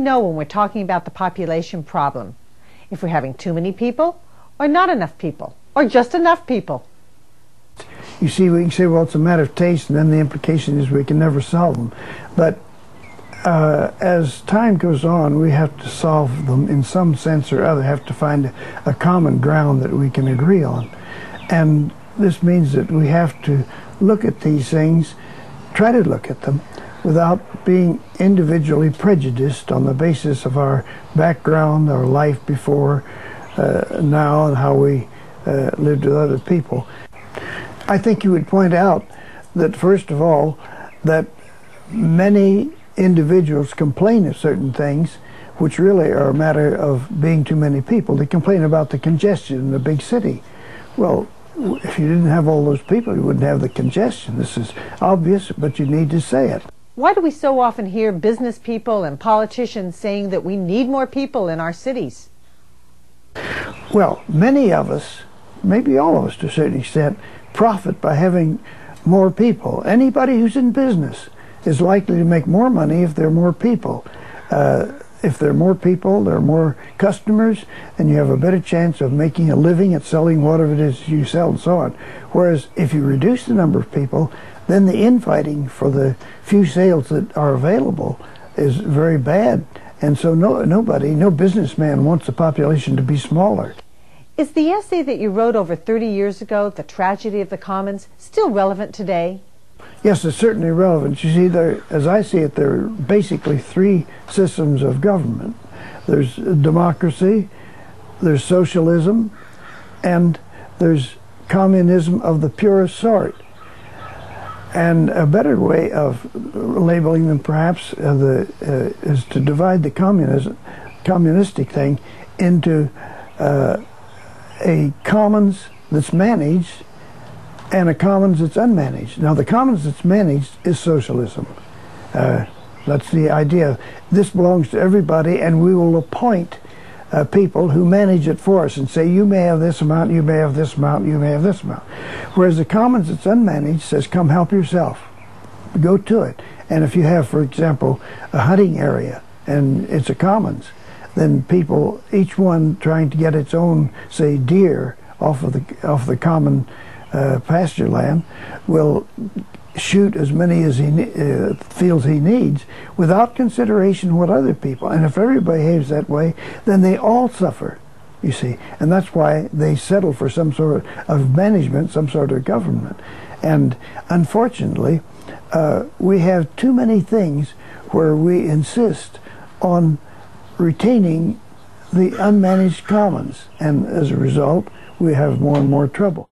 know when we're talking about the population problem? If we're having too many people, or not enough people, or just enough people? You see, we can say, well, it's a matter of taste, and then the implication is we can never solve them. But as time goes on, we have to solve them in some sense or other, have to find a common ground that we can agree on. And this means that we have to look at these things, try to look at them, without being individually prejudiced on the basis of our background, our life before, now, and how we lived with other people. I think you would point out that, first of all, that many individuals complain of certain things which really are a matter of being too many people. They complain about the congestion in the big city. Well, if you didn't have all those people, you wouldn't have the congestion. This is obvious, but you need to say it. Why do we so often hear business people and politicians saying that we need more people in our cities? Well, many of us, maybe all of us to a certain extent, profit by having more people. Anybody who's in business is likely to make more money if there are more people. If there are more people, there are more customers, and you have a better chance of making a living at selling whatever it is you sell and so on. Whereas if you reduce the number of people, then the infighting for the few sales that are available is very bad. And so no businessman wants the population to be smaller. Is the essay that you wrote over 30 years ago, The Tragedy of the Commons, still relevant today? Yes, it's certainly relevant. You see, as I see it, there are basically three systems of government. There's democracy, there's socialism, and there's communism of the purest sort. And a better way of labeling them, perhaps, is to divide the communistic thing into a commons that's managed and a commons that's unmanaged. Now, the commons that's managed is socialism. That's the idea. This belongs to everybody, and we will appoint people who manage it for us and say, you may have this amount, you may have this amount, you may have this amount. Whereas the commons that's unmanaged says, come help yourself. Go to it. And if you have, for example, a hunting area, and it's a commons, then people, each one trying to get its own, say, deer off of the common pasture land, will shoot as many as he feels he needs without consideration what other people. And if everybody behaves that way, then they all suffer, you see. And that's why they settle for some sort of management, some sort of government. And unfortunately, we have too many things where we insist on retaining the unmanaged commons. And as a result, we have more and more trouble.